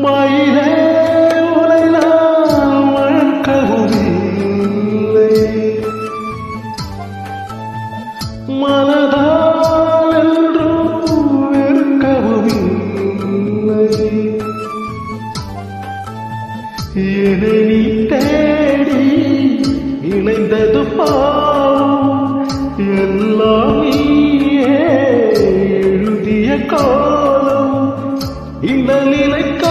மயிலே உனை நான் வளர்க்கவும் இல்லை, மனதால் என்றும் வெறுக்கவும் இல்லை. என்னை நீ தேடி இணைந்தது பாவம், எல்லாம் நீயே எழுதிய காலம். இந்த நிலைக்கு